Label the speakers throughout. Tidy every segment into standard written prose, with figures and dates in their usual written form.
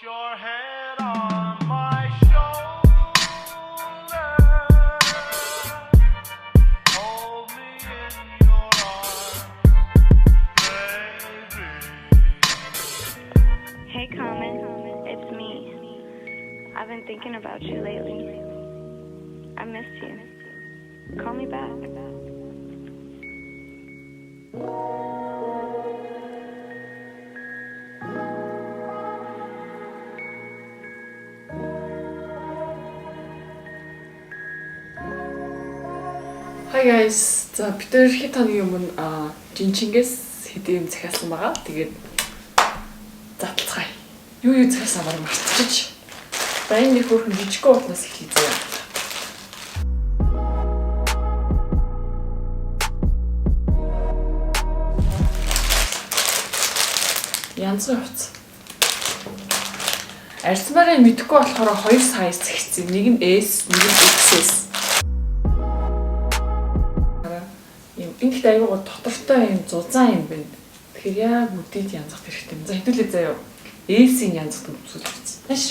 Speaker 1: your head on my shoulder. Hold me in your arms, baby.
Speaker 2: Hey, Common, it's me. I've been thinking about you lately. I missed you. Call me back.
Speaker 3: Hi guys. За бид хоёр хэд хоногийн өмнө Жинчингээс хэдийн захиалсан байгаа. Тэгээд задлцгаая. Юу захиалсан баг мартчих. За энэ нэг хөрхөн жижиг уулнаас эхлэе заяа. Янзын хувцас. Арьсмаараа мэдэхгүй болохоор хоёр сайз захицсан. Нэг нь S, нэг нь XS. Ингээд аюугаа дотортой юм зузаан юм байна. Тэгэхээр яг үдээд янзах хэрэгтэй юм. За хэдүүлээ заяа. S-ийн янзах үзүүл хийсэн. Маш.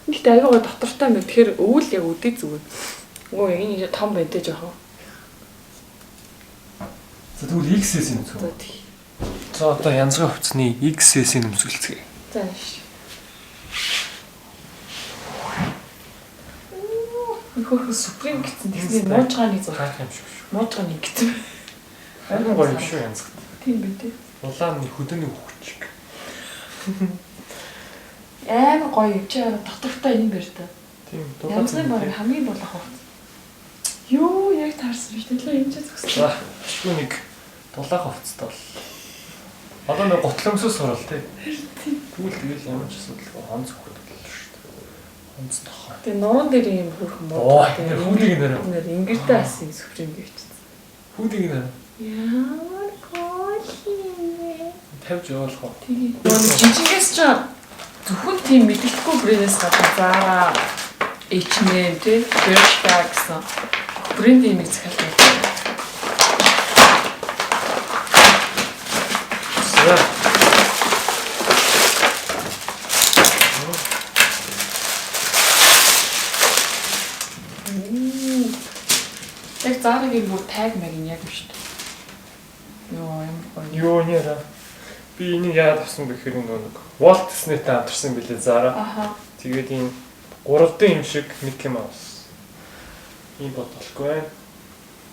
Speaker 3: Ингээд аюугаа дотортой юм. Тэгэхээр өвөл яг үдээд зүгээр. Өө яг энэ том байдэ жоохон.
Speaker 4: За тэгвэл XS-ийн үзүү. За одоо янзгын хувцсны XS-ийн өмсгөлцгээе.
Speaker 3: За ш. Хөөе Supreme гэсэн тэгний муужгааны зураг
Speaker 4: Хайх юм шиг шүү.
Speaker 3: муужгааны гэсэн.
Speaker 4: Харин гоё юм шүү янзгт.
Speaker 3: Тийм бай тээ.
Speaker 4: Улаан хөдөөний хөвчг.
Speaker 3: Амар гоё чи дотортой юм бэр та.
Speaker 4: Тийм
Speaker 3: Янзын баг хамгийн дулаах хувцас. Юу яг таарсан биш төлөө юм чи зөксөн.
Speaker 4: За шгүй нэг дулаах хувцастай бол. Одоо нэг готломсоос сурал тий. Тэгвэл тэгэл ямар ч асуудалгүй онц хөхөд болно шүү дээ. Онц тохоо.
Speaker 3: Тэгээ нуруунд дээр юм хөрх юм
Speaker 4: Оо хүүдийг нэрэ.
Speaker 3: Нэр ингэртэй асан Supreme гэвчихсэн.
Speaker 4: Хүүдийг нэрэ.
Speaker 3: Яа гоо.
Speaker 4: Тавьж явуулах уу?
Speaker 3: Тэгээ. Жижигээс ч зөвхөн тийм мэдлэхгүй брэндээс гадна Zara, H&M тий, Bershka гэсэн брендийн нэг захиалсан.
Speaker 4: За.
Speaker 3: Яг Zara-гийн бүр таг мэг нь яг шүү дээ. Йоо ямар гоё.
Speaker 4: Юу нэрэ. Би энийг яагаад авсан бэ гэхээр нэг Walt Disney-тэй хамтарсан билээ Zara.
Speaker 3: Аха.
Speaker 4: Тэгээд ийм 3D юм шиг Mickey Mouse. Ийм бодлохгүй байна.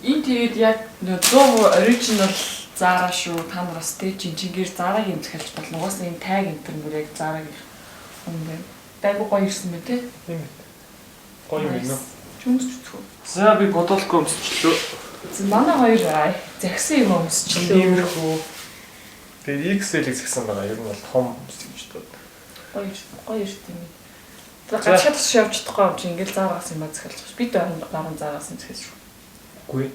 Speaker 3: Энэ тэгээд яг 100% original Zara шүү. Та нараас тэ Жинчингээр Zara-гийн захиалж болно. Угаас энэ таг энэ төр бүр яг Zara-гийн юм байна. Дайгуу гоё ирсэн мэ тэ?
Speaker 4: Тийм ээ. Гоё юм байна.
Speaker 3: Чүмсчихгүй.
Speaker 4: За би бодолгүй өмсчлөө.
Speaker 3: Манай хоёр загсан юм өмсчлөө.
Speaker 4: Иймэрхүү. Тэгээд XL-ийг загсан байгаа. Ер нь бол том өмсөж дод.
Speaker 3: Гоё ирсэн юм. За гачаад тус явж чадахгүй юм чи ингээл Zara-гаас юм захиалж байгаа. Би дөрөв Zara-гаас юм захиалж шүү.
Speaker 4: Үгүй.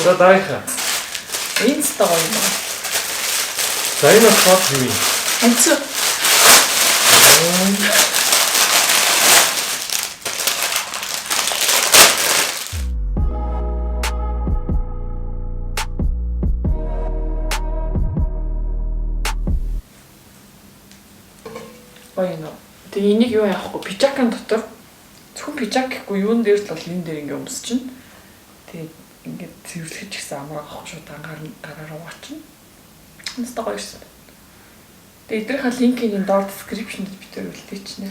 Speaker 4: За дайха.
Speaker 3: Энэ ч гоё юм байна.
Speaker 4: За энэ хот юу юм?
Speaker 3: Анцуу. Баяна. Тэгээ энийг юу яахгүй пижакан дотор зөвхөн пижак гэхгүй юун дээр л бол энэ дээр ингээ өмсчин. Тэгээ ингээд цэвэрлэж гисэн амраа авах шууд гараараа угаачна. Нэстэ гоё ирсэн. Тэгээ эдрийнхаа линкийг энэ доор description-д битээр үлдээчихнэ.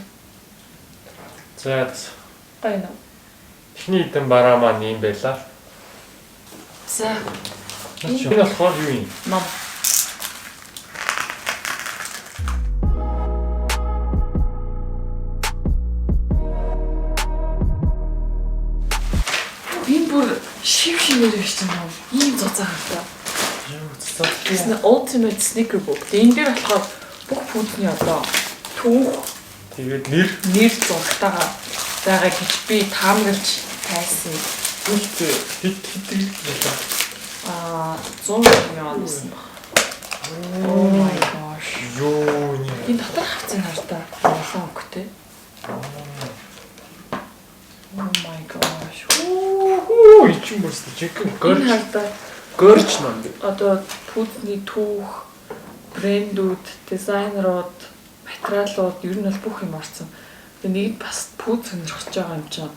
Speaker 4: За
Speaker 3: Баяна.
Speaker 4: эхний хэдэн бараа маань юм байла.
Speaker 3: За.
Speaker 4: Энэ болохоор юу юм?
Speaker 3: Ном. Энэ бүр шившинээр биш юм аа. Ийм зузаан хата.
Speaker 4: Юу цэцэг.
Speaker 3: Энэ ultimate sneaker book. Тэгээ энэ дээр болохоор бүх пүнтний одоо түүх
Speaker 4: Тэгээд
Speaker 3: нэр зургатайгаа байгаа гэж би таамаглаж тайсан.
Speaker 4: үлдээ хит байлаа.
Speaker 3: 100 мянган онсон баг. Oh my gosh.
Speaker 4: Юу нэ.
Speaker 3: Энэ дотор хавцын хартай олон өнгөтэй. Oh my gosh.
Speaker 4: Үгүй ч чинь бүрс жинхэнэ
Speaker 3: Энэ
Speaker 4: горч
Speaker 3: хардаа
Speaker 4: горч ном.
Speaker 3: одоо пүүдний түүх, брэндүүд, дизайнерууд, материалууд ер нь бол бүх юм орсон. Тэгээ нэг бас пүүд сонирхож байгаа юм чинь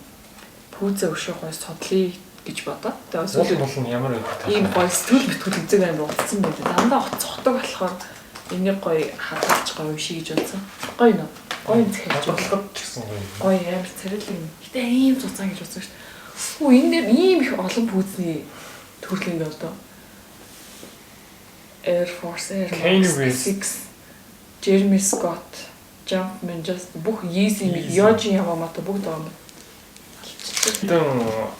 Speaker 3: пүүзээ өшөө гоё судлаа гэж бодоо. Тэгээ бас
Speaker 4: Уул бол нь ямар байдаг
Speaker 3: ийм гоё сэтгэл бэтгүүл эзэг амар утсан байдаг. Дандаа хоцохдаг болохоор энийг гоё хадгалж гоё шийгэж унсан. Гоё нөө. Гоё зэхэж
Speaker 4: бодлогод ч гэсэн гоё.
Speaker 3: гоё амар царилэг юм. Гэтэ ийм цуцаан гэж үзсэн шүү дээ. Хүү энэ дээр ийм их олон пүүзний төрлийн одоо Air Force, Air
Speaker 4: Kanye
Speaker 3: Max
Speaker 4: West.
Speaker 3: 6, Jeremy Scott, Jumpman, just бүх Yeezy, Yoji Yamamoto бүгд байгаа юм.
Speaker 4: Тэгтэн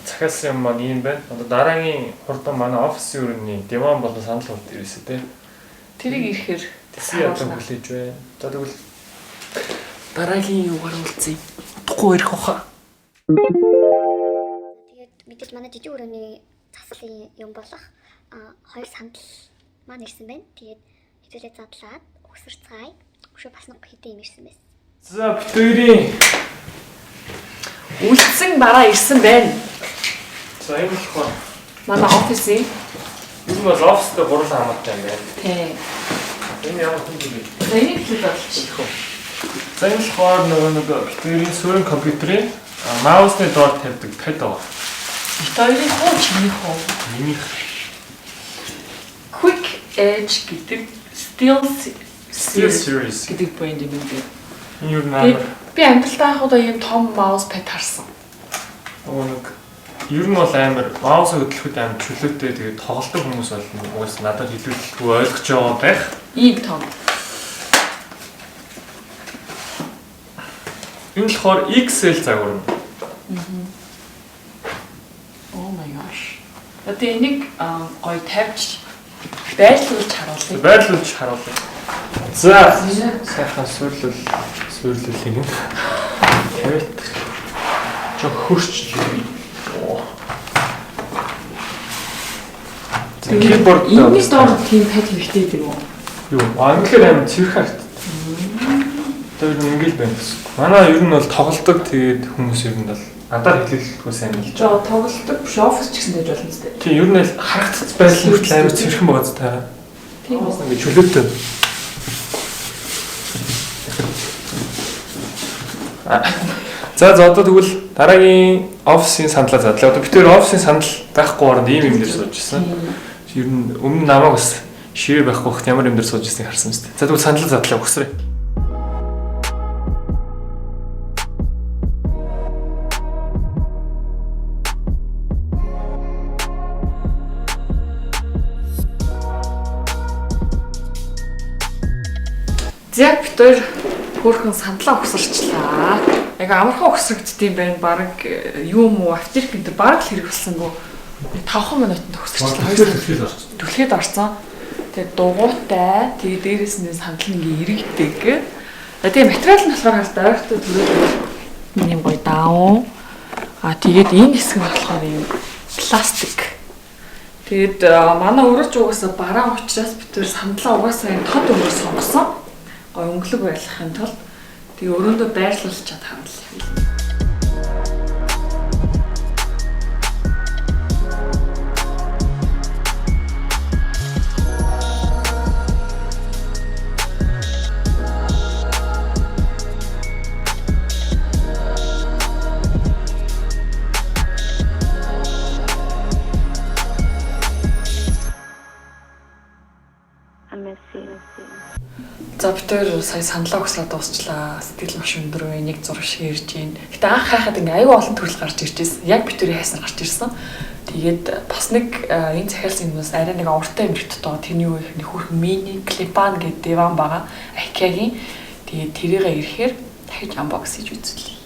Speaker 4: цахиалсан юм маань ийм байна. Одоо дараагийн хурдан манай офисын өрөөний диван болон санал хурд ирээсэ тий.
Speaker 3: Тэрийг ирэхээр
Speaker 4: Тэсээ ядаа хүлээж байна. За тэгвэл
Speaker 3: дараагийн юугаар уулзъя. Утгагүй ирэх баха.
Speaker 5: Тэгээд мэдээж манай жижиг өрөөний заслын юм болох хоёр сандал маань ирсэн байна. Тэгээд хэвлэлээ задлаад өгсөрцгаая. Өшөө бас нэг хэдэн юм ирсэн байсан.
Speaker 4: за битүүрийн
Speaker 3: Үлдсэн бараа ирсэн байна.
Speaker 4: за энэ болохоор
Speaker 3: Манай офисын.
Speaker 4: энэ бол офистэй гурван хамаатай юм байна.
Speaker 3: Тий.
Speaker 4: Энэ ямар хүн бэ?
Speaker 3: За энийг хэлээд болчих.
Speaker 4: За энэ болохоор нэг битүүрийн суурин компьютерийн маусны доор тавьдаг пад байгаа.
Speaker 3: Бит хоёрын хуу чиний хуу.
Speaker 4: Минийх
Speaker 3: Quick Edge гэдэг Steel
Speaker 4: series.
Speaker 3: гэдэг брэнд юм дээ.
Speaker 4: Энэ юу нээр
Speaker 3: Би амьдралдаа анх удаа ийм том маус пад харсан.
Speaker 4: нэг ер нь бол амар маус хөдөлгөхөд амар чөлөөтэй тэгээд тоглолтын хүмүүс бол угаас надад хэлүүлэлгүй ойлгож байгаа байх.
Speaker 3: Ийм том.
Speaker 4: Энэ болохоор XL загвар юм.
Speaker 3: Oh my gosh. Одоо энийг гоё тавьж байрлуулж харуулъя.
Speaker 4: Байрлуулж харуулъя. За сайхан суурлуулъя юм. Тавьт. Жог хөрч. Keyboard
Speaker 3: Энийг доор тийм пад хэрэгтэй гэдэг юм уу?
Speaker 4: юу англиар амар цэвэрхэн харт. Тэр ингээл байна. Манай ер нь бол тоглолдог тэгээд хүмүүс ер нь бол надаар хэлэлцэхгүй сайн л.
Speaker 3: Жоо тоглолтог биш офис ч гэсэн дэж болно зү.
Speaker 4: Тийм ер нь л харагдц байл хүртэл амар цэвэрхэн байгаа зү таараа.
Speaker 3: Тийм үү.
Speaker 4: Ингээ чөлөөтэй. За одоо тэгвэл дараагийн офисын сандлаа задлаа. Одоо бид тээр офисын сандал байхгүй оронд ийм юм дээр сууж ирсэн. Ер нь өмнө намайг бас ширээ байхгүй хот ямар юм дээр сууж ирснийг харсан мэт. За тэгвэл сандлаа задлаа өгсрэй.
Speaker 3: Яг бид хоёр хөөрхөн сандлаа өгсөрчлээ. Яг амархан өгсөрөгддөм байх баг юм уу авчирх гэдэг баг л хэрэг болсонгүй 5 минутанд өгсөрчлээ. Түлхээд орсон. Тэгээд дугуйтай тэгээд дээрээс нь сандал ингээ иргэдэг. Тэгээд материал нь болохоор хараад ойртой түрээд юм гоё даун. Тэгээд энэ хэсэг нь болохоор юм пластик. Тэгээд манай өрөөч угаасаа бараа учраас бид тэр сандлаа угаасаа энэ тод өнгөөр сонгосон. Гой өнгөлөг байлгахын тулд тэгээ өрөөндөө байрлуулж чад хандлаа. За бид хоёр сая сандлаа өгслөө дуусчлаа. Сэтгэл маш өндөр вэ. Нэг зураг шиг ирж байна. Гэтэ анх хайхад ингээ аюу олон төрөл гарч ирж байсан. Яг бид хоёрын хайснаар гарч ирсэн. Тэгээд бас нэг энэ захиалсан юмнаас арай нэг уртай юм хэрэгтэй тоо. Тэрний юу их нөхөр мини клипан гэдэг диван байгаа. IKEA-гийн. Тэгээд тэрийгээ ирэхээр дахиж unbox хийж үзүүлье.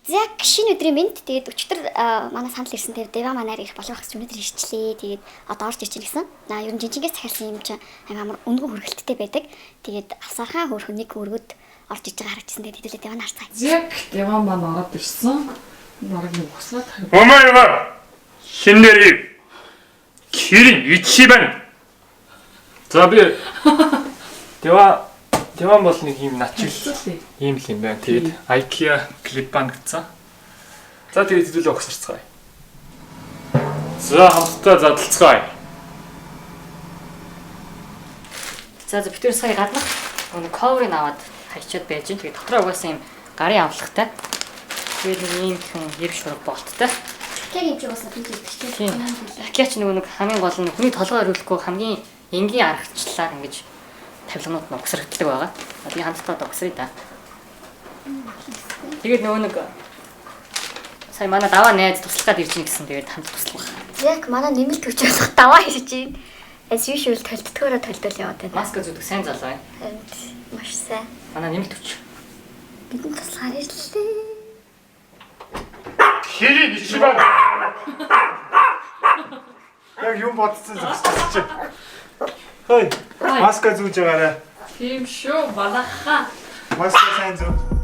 Speaker 5: Яг шинэ өдрийн мэнд тэгээд өчтөр манай санал ирсэн дээр Дева манаар ирэх болох гэж өнөөдөр ирчлээ. Тэгээд одоо орж ирж гэсэн. Ер нь жинжингээс захиалсан юм чинь амар өнгө хөргөлттэй байдаг. Тэгээд авсархаа хөөрхөн нэг өргөд орж иж байгаа харагдсан. Тэгээд хэдүүлээ Дева нарцгаа.
Speaker 3: Яг Дева маань ороод ирсэн. Нарыг нэг уснаад харив.
Speaker 4: Омайга шинээр Кирин ичибэн. За би Деван бол нэг юм начил ийм л юм байна. Тэгээд IKEA клипан гэсэн. За тэгээд хэдүүлээ огсорцгаая. За хамтдаа задлцгаая.
Speaker 6: За бид тэр сая гаднах нэг коврыг аваад хайчаад байж гэн. Тэгээд дотроо угаасаа юм гарын авлагтай. Тэгээд нэг ийм хүн яв шураг болттой.
Speaker 5: Яг юм чи уусаа бид гэдэг чинь.
Speaker 6: Ахиач нэг хамгийн гол нь хүний толгой өрүүлэхгүй хамгийн энгийн аргачлалаар ингэж тавилганууд нь угсрагддаг байгаа. Одоо хамтдаа угсрая да. Тэгээд нэг сая манай даваа найз туслахад ирж гин гэсэн тэгээд хамт туслах.
Speaker 5: Яг манай нэмэлт хүч болох даваа хийж байна. As usual толддгоороо толдол яваад байна.
Speaker 6: Маска зүгдэх сайн залуу байна.
Speaker 5: Маш сайн.
Speaker 6: Манай нэмэлт хүч.
Speaker 5: Бидний туслахаар ирлээ.
Speaker 4: Хэрийг ичи байна. Яг юм бодсон зүгсэж чи. Хөөе. Маска зүүж байгаарай.
Speaker 3: Тийм шүү, балахаа.
Speaker 4: Маска сайн зүү.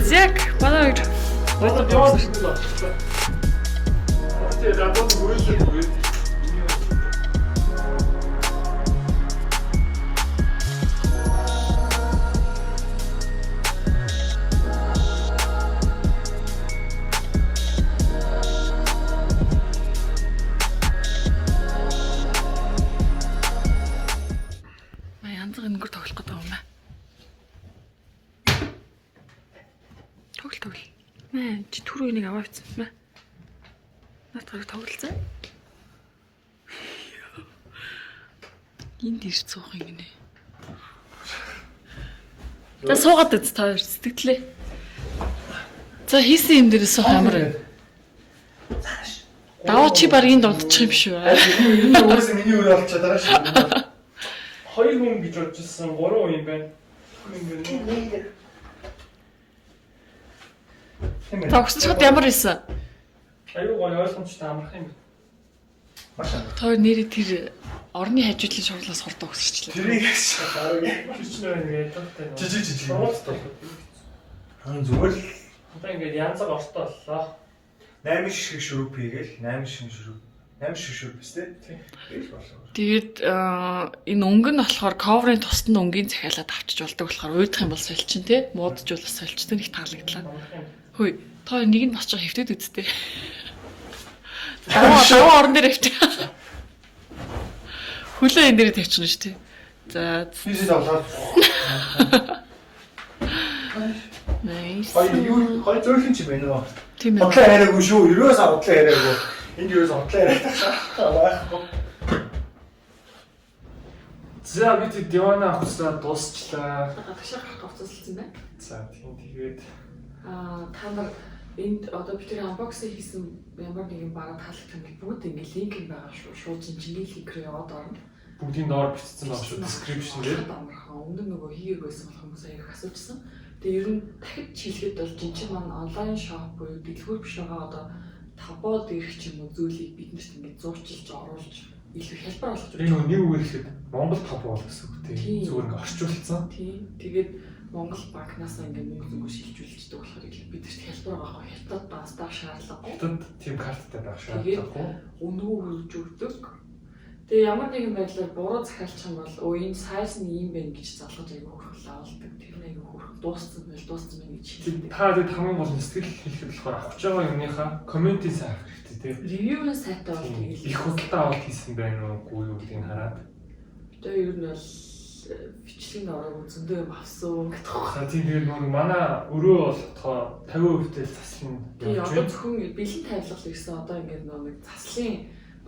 Speaker 3: Яг манай хоёр.
Speaker 4: Одоо яваад шүү дээ. Тэгээд одоо үргэлжлүүлээ.
Speaker 3: Янз бүрийн өнгөр тоглох гэдэг юм аа. Тоглол. Маа чи түрүү энийг аваад авсан маа. Наатайг тоглолцсон. Энд ирж суух юм гинэ. За суугаад үз та сэтгэлээ. За хийсэн юм дээрээ суух амар. Даваа чи баг энд унтчих юм шүү.
Speaker 4: Энэ өөрөөс миний өөр олчаад байгаа шүү. 2 хүн гэж бодчихсон 3 хүн юм байна.
Speaker 3: Та өгсөд ямар исэн?
Speaker 4: Аюу гой ойлгомжтой амарх юм. Маш амарх.
Speaker 3: Тэр нэрээ тэр орны хажуудлын шурлаас хордоо өгсөрчлээ.
Speaker 4: Тэрийг хичнээн ингээд тохтой. Жижиг. Зүгээр л одоо ингээд янзаг ортой боллоо. 8 шиг шүрүү пигээл 8 шиг шүрүү биз дээ.
Speaker 3: Тэгээд энэ өнгө нь болохоор коврын тусад нь өнгийн захиалаад авчиж болдог болохоор уйдах юм бол сольчин тий муудж бол сольчтой нэг таалагдлаа. Хөөе, та нэг нь босч хэвтээд үзтээ. Даваа орон дээр хэвтээ. Хүлээ энэ дээр тавьчихна шүү тий. За.
Speaker 4: Физик авлаа.
Speaker 3: Nice.
Speaker 4: Хой зөөлөн чи байна уу?
Speaker 3: Тийм ээ.
Speaker 4: Бодлоо яриаггүй шүү. Ерөөс бодлоо яриаггүй. Энд ерөөс бодлоо яриад байхгүй. За бид дивана авахсаа дуусчлаа.
Speaker 3: Гадагшаа гарах хувцаслсан байна.
Speaker 4: За тэгээд
Speaker 3: та нар энд одоо бид тэр unboxing хийсэн ямар нэгэн бараа таалагдсан гэж бүгд ингээ линк байгаа шүү. Шууд жинжингийн линк рүү яваад орно.
Speaker 4: бүгдийн доор бичсэн байгаа шүү description дээр.
Speaker 3: Өмнө нөгөө хийгээг байсан болох хүмүүс аяг асуужсан. Тэгээ ер нь дахид чийлгээд бол жинчэн маань онлайн шоп буюу дэлгүүр биш байгаа одоо табоод ирэх ч юм уу зүйлийг биднэрт ингээ зурчилж оруулж илүү хялбар болгож
Speaker 4: Энэ нэг үгээр ихэд Монгол табоо гэсэн үг тийм зүгээр ингээ орчуулсан.
Speaker 3: Тийм. Тэгээд Монгол банкнаас ингээ мөнгө шилжүүлждэг болохоор бид нарт хялбар байгаа. Хятад банкнаас шаардлагагүй.
Speaker 4: Хятад тийм карттай байх шаардлагагүй.
Speaker 3: Өнөө хөрж өгдөг. Тэгээ ямар нэгэн байдлаар буруу захиалчих юм бол энэ сайз нь ийм байна гэж залгаж аягүй хөрхөл авалдаг. Тэр нэг хөрх дууссан байл гэж хэлдэг.
Speaker 4: Та тэгээд хамгийн гол нь сэтгэл хэлэхэд болохоор авч байгаа юмныхаа комментиг сайн авах хэрэгтэй тийм.
Speaker 3: Ревюн сайтай бол тэгээд
Speaker 4: их худалдаа авалт хийсэн байна уугүй юу гэдгийг хараад.
Speaker 3: Тэгээ ер нь бол бичлэгийн ороогүй зөндөө юм авсан гэдэг байна.
Speaker 4: За тийм тэгээд нөгөө манай өрөө болохоо 50% тэл заслан
Speaker 3: Тэгээ одоо зөвхөн бэлэн тавилгал гэсэн одоо ингээд нэг заслын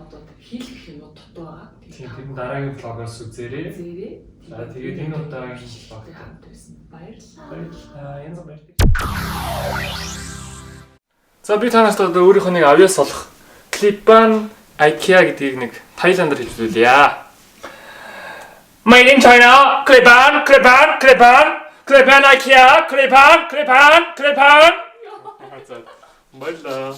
Speaker 3: одоо хийлгэх юмуд дутуу байгаа.
Speaker 4: Тийм тэр дараагийн влогоос үзээрэй.
Speaker 3: Зээрээ.
Speaker 4: За тэгээд энэ удаагийн влог
Speaker 3: хамт байсан. Баярлалаа.
Speaker 4: баярлалаа. Янз баярлалаа. За би танаас одоо өөрийнхөө нэг авьяас болох Clipan IKEA гэдгийг нэг Таиландаар хэлүүлье. Made in China, Clipan IKEA, Clipan. За баярлалаа.